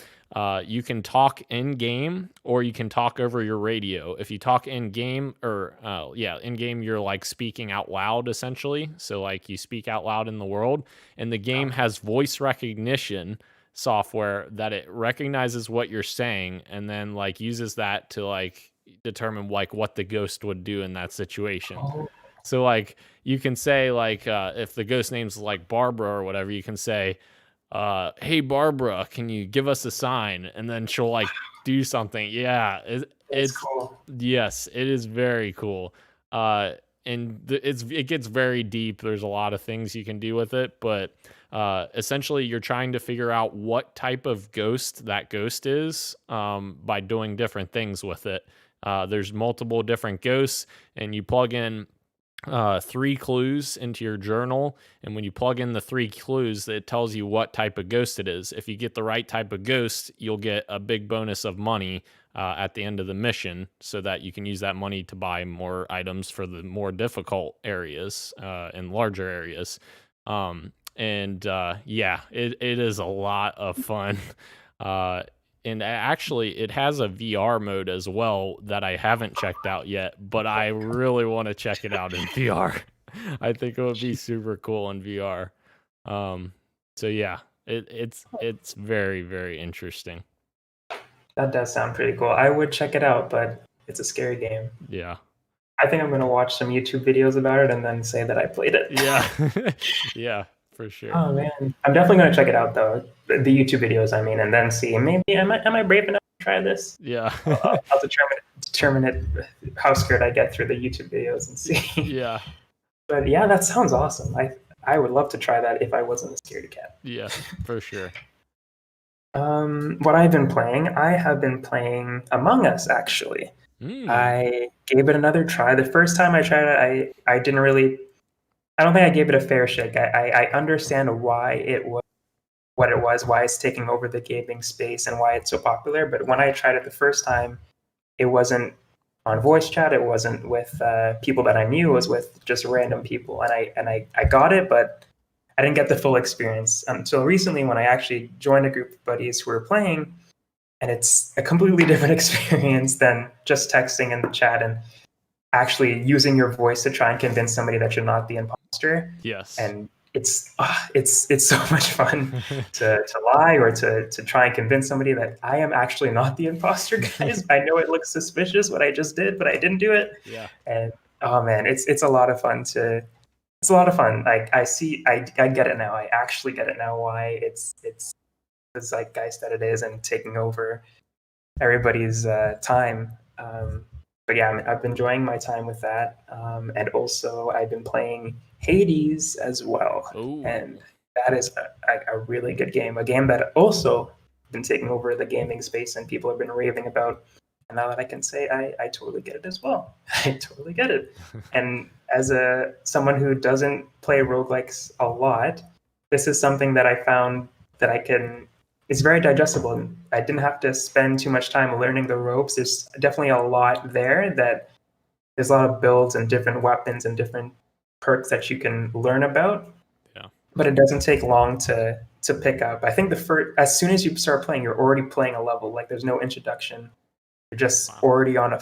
you can talk in game or you can talk over your radio. If you talk in game, or in game, you're like speaking out loud essentially. So like you speak out loud in the world, and the game has voice recognition. software that it recognizes what you're saying and then like uses that to like determine like what the ghost would do in that situation. Oh, So like you can say like if the ghost name's like Barbara or whatever, you can say, hey Barbara, can you give us a sign? And then she'll like do something. Yeah, that's it's cool. yes, it is very cool. And it gets very deep. There's a lot of things you can do with it, but essentially you're trying to figure out what type of ghost that ghost is by doing different things with it. There's multiple different ghosts, and you plug in 3 clues into your journal, and when you plug in the 3 clues, it tells you what type of ghost it is. If you get the right type of ghost, you'll get a big bonus of money at the end of the mission, so that you can use that money to buy more items for the more difficult areas and larger areas. Yeah, it is a lot of fun. And actually, it has a VR mode as well that I haven't checked out yet, but I really want to check it out in VR. I think it would be super cool in VR. So yeah, it's very, very interesting. That does sound pretty cool. I would check it out, but it's a scary game. Yeah. I think I'm gonna watch some YouTube videos about it and then say that I played it. Yeah. Yeah, for sure. Oh man, I'm definitely gonna check it out though. The YouTube videos, I mean, and then see maybe am I brave enough to try this? Yeah. I'll determine it how scared I get through the YouTube videos and see. Yeah. But yeah, that sounds awesome. I would love to try that if I wasn't a scaredy cat. Yeah, for sure. What I've been playing, I have been playing Among Us actually. I gave it another try. The first time I tried it, I didn't really. I don't think I gave it a fair shake. I understand why it was what it was, why it's taking over the gaming space, and why it's so popular. But when I tried it the first time, it wasn't on voice chat. It wasn't with people that I knew. It was with just random people, and I got it, but I didn't get the full experience until recently when I actually joined a group of buddies who were playing, and it's a completely different experience than just texting in the chat and actually using your voice to try and convince somebody that you're not the imposter. Yes. And it's so much fun to lie or to try and convince somebody that I am actually not the imposter, guys. I know it looks suspicious what I just did, but I didn't do it. Yeah. And oh man, it's a lot of fun it's a lot of fun. Like I get it now. I actually get it now why it's the zeitgeist that it is and taking over everybody's time. But yeah, I've been enjoying my time with that, and also I've been playing Hades as well. Ooh. And that is a really good game. A game that also been taking over the gaming space and people have been raving about. And now that I can say I totally get it as well. I totally get it. And as someone who doesn't play roguelikes a lot, this is something that I found that it's very digestible. I didn't have to spend too much time learning the ropes. There's definitely a lot there that there's a lot of builds and different weapons and different perks that you can learn about. Yeah. But it doesn't take long to pick up. I think as soon as you start playing, you're already playing a level. Like there's no introduction. You're just already on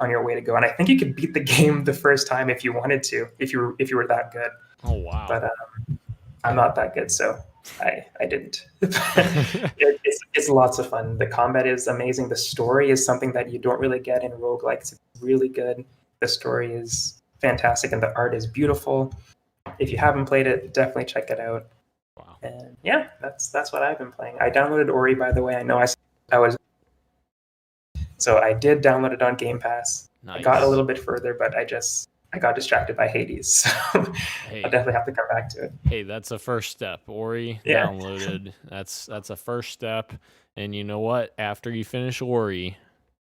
your way to go. And I think you could beat the game the first time if you wanted to, if you were that good. Oh wow. But I'm not that good, so I didn't. It's lots of fun. The combat is amazing. The story is something that you don't really get in roguelikes. It's really good. The story is fantastic and the art is beautiful. If you haven't played it, definitely check it out. Wow. And yeah, that's what I've been playing. I downloaded Ori, by the way. I know I was so I did download it on Game Pass. Nice. I got a little bit further, but I got distracted by Hades. So hey, I definitely have to come back to it. Hey, that's a first step. Ori downloaded. That's a first step. And you know what? After you finish Ori,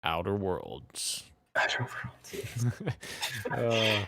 Outer Worlds. Outer Worlds.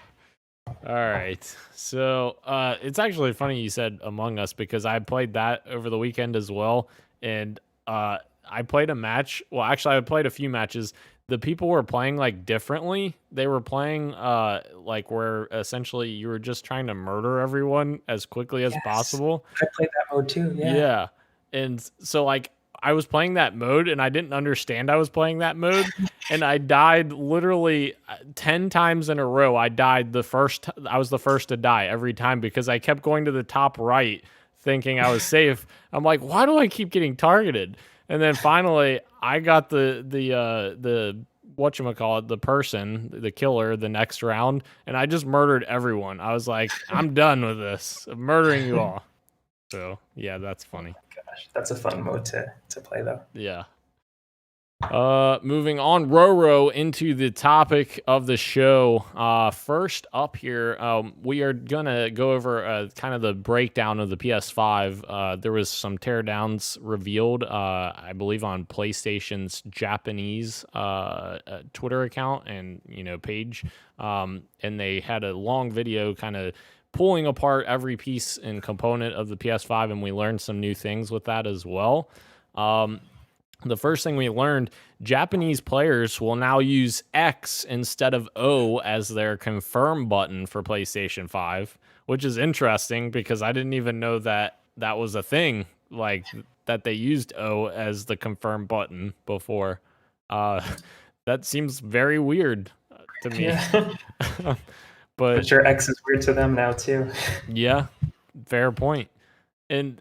All right. So it's actually funny you said Among Us because I played that over the weekend as well. And I played a match. Well, actually, I played a few matches. The people were playing like differently. They were playing like where essentially you were just trying to murder everyone as quickly as possible. I played that mode too. Yeah. And so like I was playing that mode and I didn't understand I was playing that mode. And I died literally 10 times in a row. I was the first to die every time because I kept going to the top right thinking I was safe. I'm like, why do I keep getting targeted? And then finally, I got the whatchamacallit, the person, the killer, the next round, and I just murdered everyone. I was like, I'm done with this. I'm murdering you all. So yeah, that's funny. Gosh, that's a fun mode to play though. Yeah. Moving on, Roro, into the topic of the show. First up here, we are gonna go over kind of the breakdown of the PS5. There was some teardowns revealed, I believe, on PlayStation's Japanese Twitter account and page. And they had a long video kind of pulling apart every piece and component of the PS5, and we learned some new things with that as well. The first thing we learned, Japanese players will now use X instead of O as their confirm button for PlayStation 5, which is interesting because I didn't even know that that was a thing, like that they used O as the confirm button before. That seems very weird to me. Yeah. But I'm sure X is weird to them now too. Yeah, fair point. And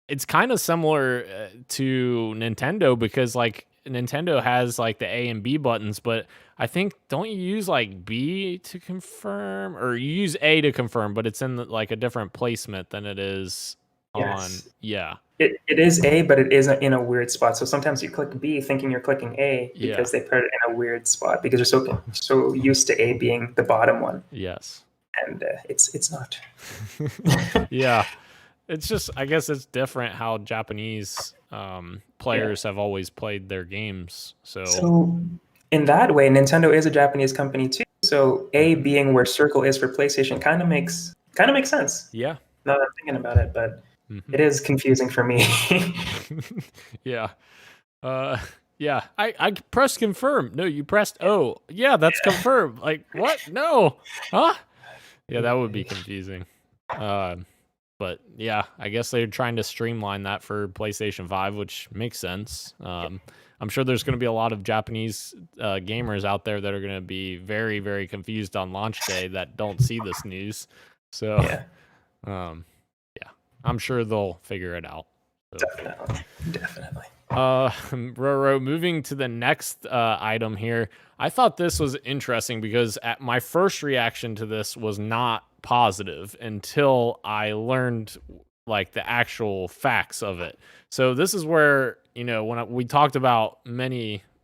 it's kind of similar to Nintendo because like Nintendo has like the A and B buttons, but I think don't you use like B to confirm, or you use A to confirm, but it's in like a different placement than it is on. Yeah. It is A, but it is in a weird spot. So sometimes you click B thinking you're clicking A because they put it in a weird spot because you're so used to A being the bottom one. Yes. And it's not. Yeah. It's just, I guess it's different how Japanese players have always played their games. So in that way, Nintendo is a Japanese company too. So A being where circle is for PlayStation kind of makes sense. Yeah. Now that I'm thinking about it, but it is confusing for me. Yeah. Yeah. I pressed confirm. No, you pressed O. Yeah, that's confirm. Like, what? No. Huh? Yeah, that would be confusing. But yeah, I guess they're trying to streamline that for PlayStation 5, which makes sense. I'm sure there's going to be a lot of Japanese gamers out there that are going to be very, very confused on launch day that don't see this news. So, yeah, I'm sure they'll figure it out. So. Definitely. Roro, moving to the next item here. I thought this was interesting because my first reaction to this was not positive until I learned like the actual facts of it. So this is where, when we talked about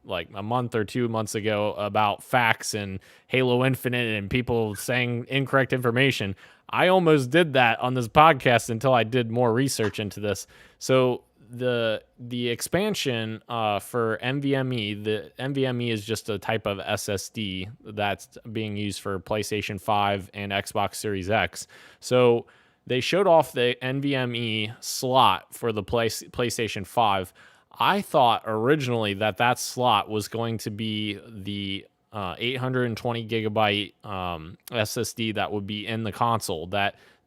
like a month or 2 months ago about facts and Halo Infinite and people saying incorrect information, I almost did that on this podcast until I did more research into this. So the expansion for NVMe, the NVMe is just a type of SSD that's being used for PlayStation 5 and Xbox Series X. So they showed off the NVMe slot for the PlayStation 5. I thought originally that slot was going to be the 820 gigabyte SSD that would be in the console.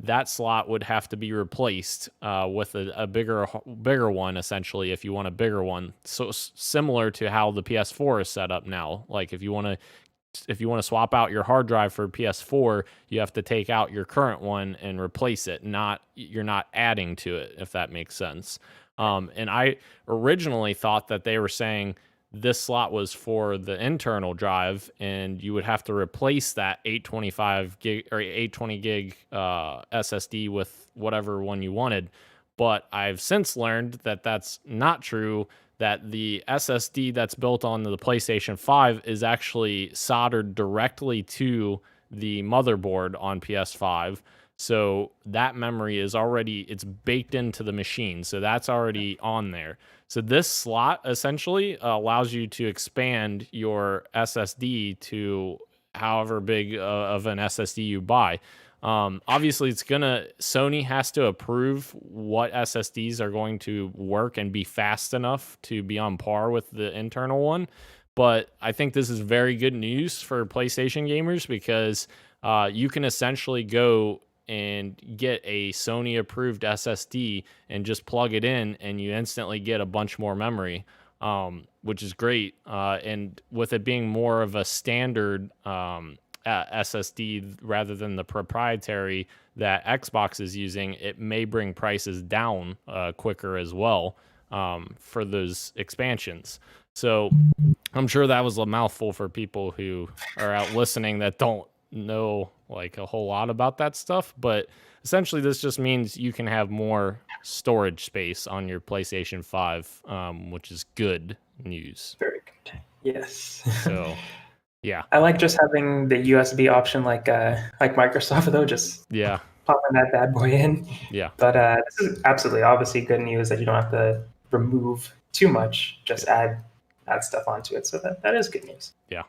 That slot would have to be replaced with a bigger one, essentially, if you want a bigger one. So similar to how the PS4 is set up now. Like if you want to swap out your hard drive for PS4, you have to take out your current one and replace it. You're not adding to it, if that makes sense. And I originally thought that they were saying this slot was for the internal drive, and you would have to replace that 825 gig or 820 gig SSD with whatever one you wanted. But I've since learned that that's not true, that the SSD that's built on the PlayStation 5 is actually soldered directly to the motherboard on PS5. So that memory it's baked into the machine. So that's already on there. So this slot essentially allows you to expand your SSD to however big of an SSD you buy. Obviously, Sony has to approve what SSDs are going to work and be fast enough to be on par with the internal one. But I think this is very good news for PlayStation gamers because you can essentially go and get a Sony approved SSD and just plug it in and you instantly get a bunch more memory, which is great. And with it being more of a standard SSD rather than the proprietary that Xbox is using, it may bring prices down quicker as well for those expansions. So I'm sure that was a mouthful for people who are out listening that don't know like a whole lot about that stuff, but essentially this just means you can have more storage space on your PlayStation 5, which is good news. Very good. Yes. So, yeah. I like just having the USB option like Microsoft though, just popping that bad boy in. Yeah. But this is absolutely obviously good news that you don't have to remove too much, just add stuff onto it. So that is good news. Yeah.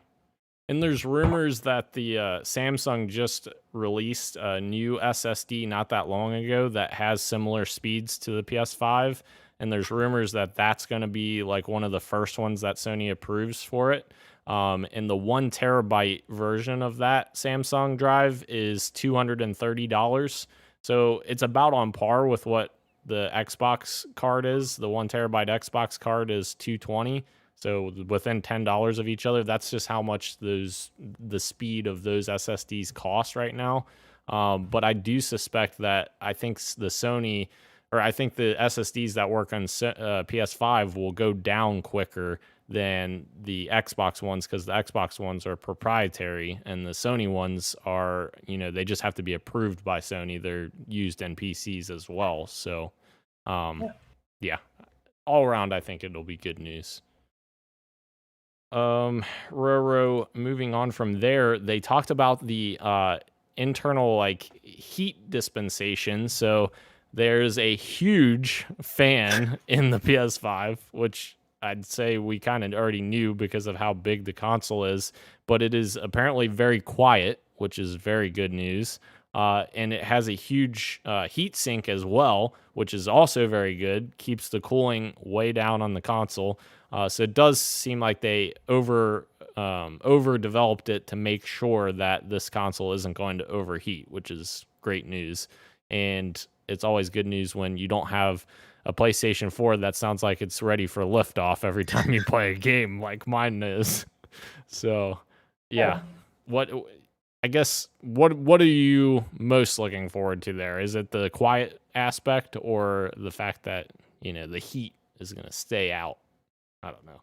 And there's rumors that the Samsung just released a new SSD not that long ago that has similar speeds to the PS5. And there's rumors that that's going to be like one of the first ones that Sony approves for it. And the 1 terabyte version of that Samsung drive is $230. So it's about on par with what the Xbox card is. The 1 terabyte Xbox card is $220. So within $10 of each other. That's just how much the speed of those SSDs cost right now. But I do suspect that I think the SSDs that work on PS5 will go down quicker than the Xbox ones, because the Xbox ones are proprietary and the Sony ones are, they just have to be approved by Sony. They're used in PCs as well. So, yeah, all around, I think it'll be good news. Roro, moving on from there, they talked about the internal like heat dispensation. So there's a huge fan in the PS5, which I'd say we kind of already knew because of how big the console is, but it is apparently very quiet, which is very good news. And it has a huge heat sink as well, which is also very good. Keeps the cooling way down on the console. So it does seem like they overdeveloped it to make sure that this console isn't going to overheat, which is great news. And it's always good news when you don't have a PlayStation 4 that sounds like it's ready for liftoff every time you play a game like mine is. So, yeah. What are you most looking forward to there? Is it the quiet aspect or the fact that, the heat is going to stay out? I don't know.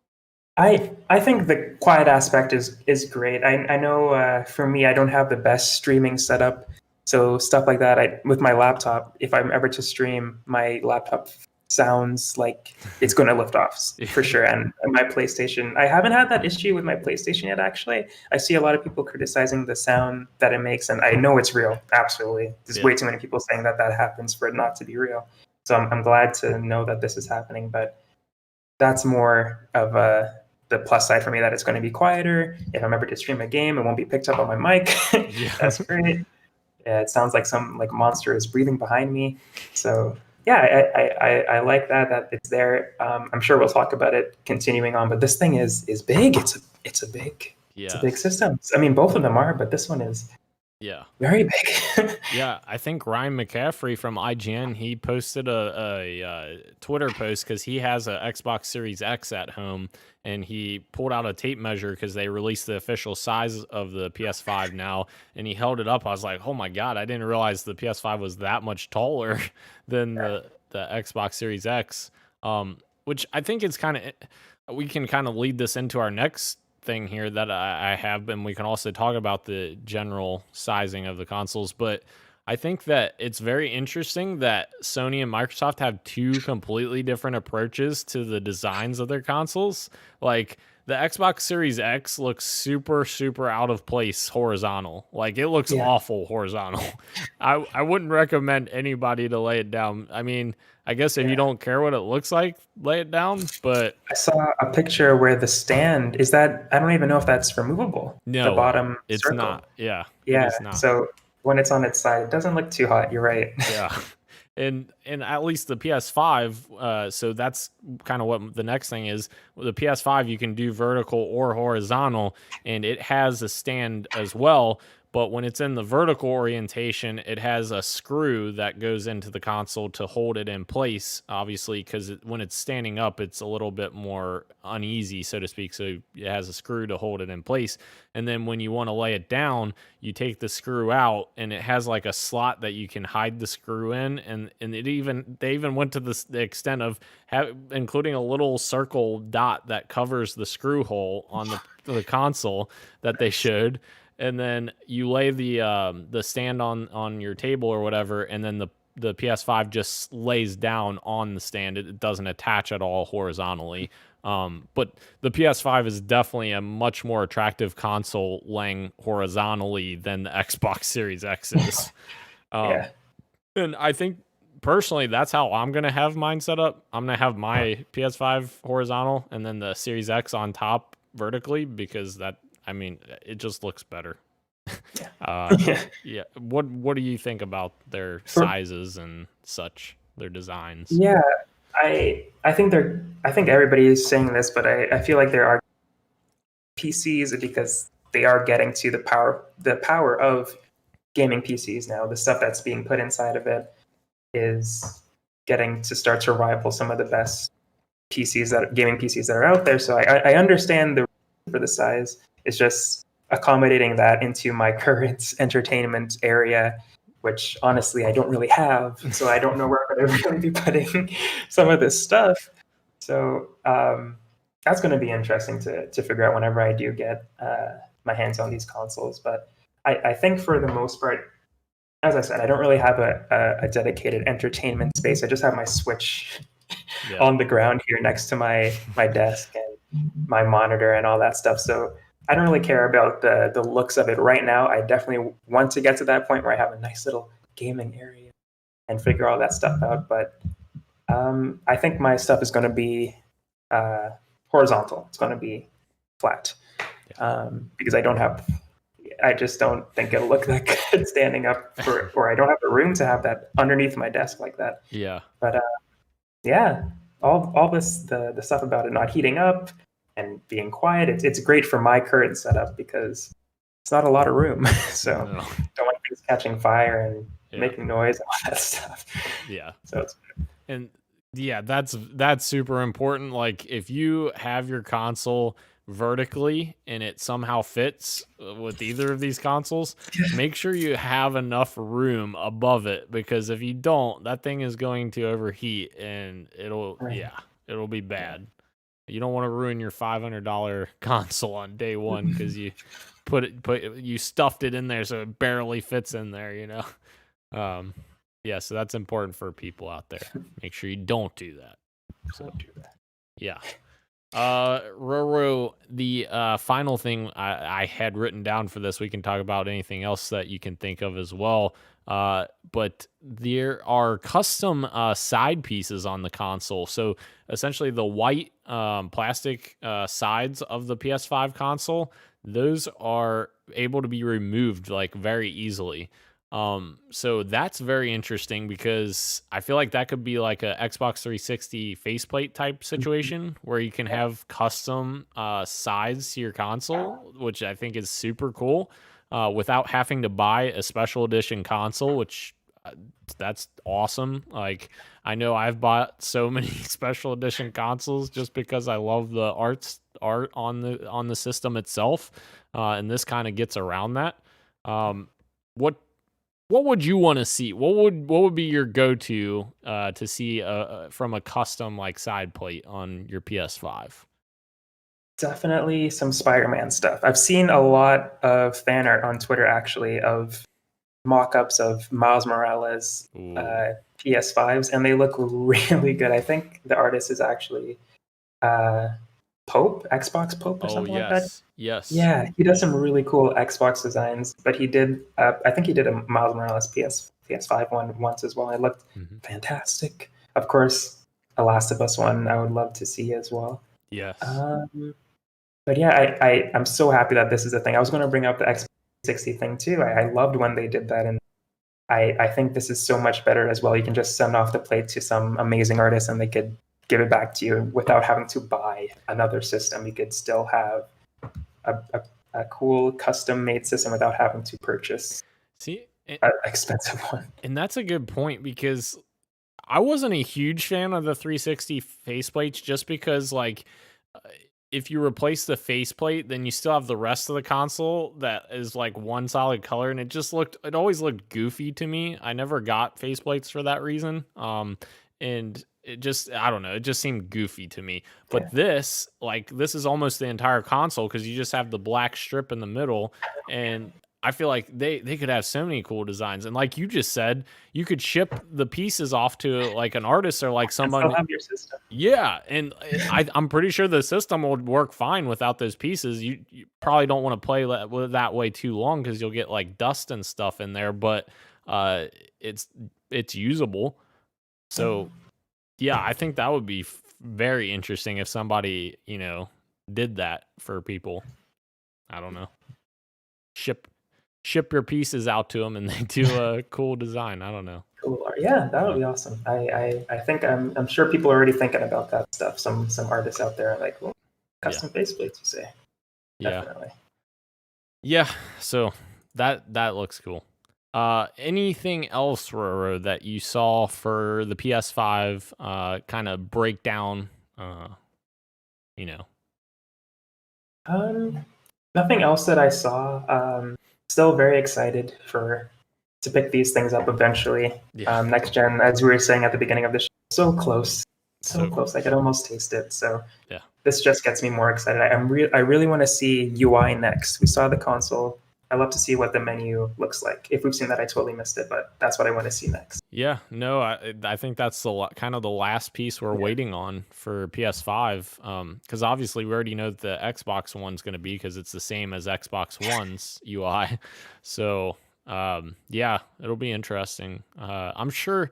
I think the quiet aspect is great. I know for me, I don't have the best streaming setup. So stuff like that, with my laptop, if I'm ever to stream, my laptop sounds like it's going to lift off for sure. And my PlayStation, I haven't had that issue with my PlayStation yet, actually. I see a lot of people criticizing the sound that it makes, and I know it's real. Absolutely. There's way too many people saying that happens for it not to be real. So I'm glad to know that this is happening, but that's more of the plus side for me, that it's going to be quieter. If I'm ever to stream a game, it won't be picked up on my mic. That's great. Yeah, it sounds like some monster is breathing behind me. So yeah, I like that it's there. I'm sure we'll talk about it continuing on, but this thing is big. It's a big system. I mean, both of them are, but this one is very big. Yeah, I think Ryan McCaffrey from IGN, he posted a Twitter post because he has an Xbox Series X at home, and he pulled out a tape measure because they released the official size of the PS5 now, and he held it up. I was like, oh my God, I didn't realize the PS5 was that much taller than the Xbox Series X, which I think it's we can kind of lead this into our next thing here that I have, and we can also talk about the general sizing of the consoles. But I think that it's very interesting that Sony and Microsoft have two completely different approaches to the designs of their consoles. Like the Xbox Series X looks super, super out of place horizontal. Like it looks awful horizontal. I wouldn't recommend anybody to lay it down. I mean, I guess if you don't care what it looks like, lay it down. But I saw a picture where the stand is that, I don't even know if that's removable. No, the bottom it's circle. not. Yeah. Yeah. So when it's on its side, it doesn't look too hot. You're right. Yeah. And at least the PS5, so that's kind of what the next thing is. The PS5, you can do vertical or horizontal, and it has a stand as well. But when it's in the vertical orientation, it has a screw that goes into the console to hold it in place, obviously, because when it's standing up, it's a little bit more uneasy, so to speak. So it has a screw to hold it in place. And then when you want to lay it down, you take the screw out, and it has like a slot that you can hide the screw in. And they even went to the extent of including a little circle dot that covers the screw hole on the console that they showed. And then you lay the stand on your table or whatever, and then the PS5 just lays down on the stand. It doesn't attach at all horizontally. But the PS5 is definitely a much more attractive console laying horizontally than the Xbox Series X is. Yeah. And I think personally, that's how I'm going to have mine set up. I'm going to have my PS5 horizontal and then the Series X on top vertically, because it just looks better. Yeah. What do you think about their sizes and such, their designs? Yeah, I think everybody is saying this, but I feel like there are PCs because they are getting to the power of gaming PCs now. The stuff that's being put inside of it is getting to start to rival some of the best gaming PCs that are out there. So I understand for the size. It's just accommodating that into my current entertainment area, which honestly I don't really have. So I don't know where I'm going to really be putting some of this stuff. So that's going to be interesting to figure out whenever I do get my hands on these consoles. But I think for the most part, as I said, I don't really have a dedicated entertainment space. I just have my Switch on the ground here next to my desk and my monitor and all that stuff. So I don't really care about the looks of it right now. I definitely want to get to that point where I have a nice little gaming area and figure all that stuff out. But I think my stuff is going to be horizontal. It's going to be flat because I just don't think it'll look that good standing up, or I don't have the room to have that underneath my desk like that. Yeah. But all this, the stuff about it not heating up and being quiet, it's great for my current setup because it's not a lot of room. So don't want things catching fire and making noise and all that stuff. Yeah. So it's and yeah, that's super important. Like if you have your console vertically and it somehow fits with either of these consoles, make sure you have enough room above it, because if you don't, that thing is going to overheat and it'll be bad. You don't want to ruin your $500 console on day one because you you stuffed it in there so it barely fits in there, you know. So that's important for people out there. Make sure you don't do that. Don't do that. Yeah. Roro, the final thing I had written down for this, we can talk about anything else that you can think of as well. But there are custom side pieces on the console. So essentially the white plastic sides of the PS5 console, those are able to be removed like very easily. So that's very interesting because I feel like that could be like a Xbox 360 faceplate type situation where you can have custom sides to your console, which I think is super cool, without having to buy a special edition console, which that's awesome. Like I know I've bought so many special edition consoles just because I love the art on the system itself, and this kind of gets around that. What would you want to see? What would be your go-to to see from a custom like side plate on your PS5? Definitely some Spider-Man stuff. I've seen a lot of fan art on Twitter actually of mock-ups of Miles Morales PS5s, and they look really good. I think the artist is actually Xbox Pope or something like that. Yes. Yeah, he does some really cool Xbox designs, but he did, I think he did a Miles Morales PS5 one once as well. It looked fantastic. Of course, a Last of Us one I would love to see as well. Yes. But yeah, I'm so happy that this is a thing. I was going to bring up the Xbox 360 thing too. I loved when they did that, and I think this is so much better as well. You can just send off the plate to some amazing artist and they could give it back to you without having to buy another system. You could still have a a cool custom-made system without having to purchase an expensive one. And that's a good point, because I wasn't a huge fan of the 360 faceplates, just because, like, if you replace the faceplate, then you still have the rest of the console that is like one solid color, and it always looked goofy to me. I never got faceplates for that reason. And it just, I don't know, it just seemed goofy to me. But this is almost the entire console, because you just have the black strip in the middle, and I feel like they could have so many cool designs. And like you just said, you could ship the pieces off to like an artist or like someone. Still have your system. Yeah, and I'm pretty sure the system would work fine without those pieces. You probably don't want to play that way too long, because you'll get like dust and stuff in there. But it's usable. So yeah, I think that would be very interesting if somebody did that for people. I don't know. Ship your pieces out to them, and they do a cool design. I don't know. Cool. Yeah, that would be awesome. I think I'm sure people are already thinking about that stuff. Some artists out there are like, well, custom faceplates, you say. Yeah. Definitely. Yeah. So that looks cool. Anything else, Roro, that you saw for the PS5 kind of breakdown? Nothing else that I saw. Still very excited to pick these things up eventually. Yeah. Next gen, as we were saying at the beginning of the show, so close. So close. I could almost taste it. So yeah, this just gets me more excited. I really want to see UI next. We saw the console. I love to see what the menu looks like. If we've seen that, I totally missed it, but that's what I want to see next. Yeah, no, I think that's kind of the last piece we're waiting on for PS5. Because obviously we already know that the Xbox One's going to be, because it's the same as Xbox One's UI. So yeah, it'll be interesting. I'm sure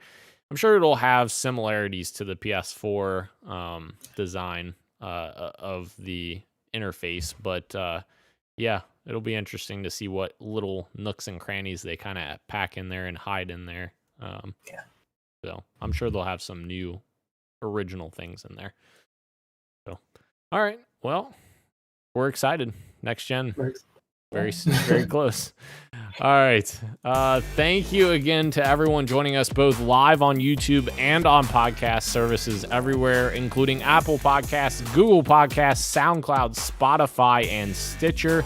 it'll have similarities to the PS4 design of the interface, but yeah, it'll be interesting to see what little nooks and crannies they kind of pack in there and hide in there. So I'm sure they'll have some new original things in there. So, all right, well, we're excited. Next gen, very close. All right. Thank you again to everyone joining us both live on YouTube and on podcast services everywhere, including Apple Podcasts, Google Podcasts, SoundCloud, Spotify, and Stitcher.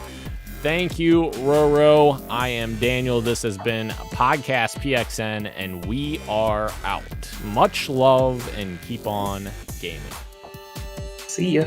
Thank you, Roro. I am Daniel. This has been Podcast PXN, and we are out. Much love, and keep on gaming. See ya.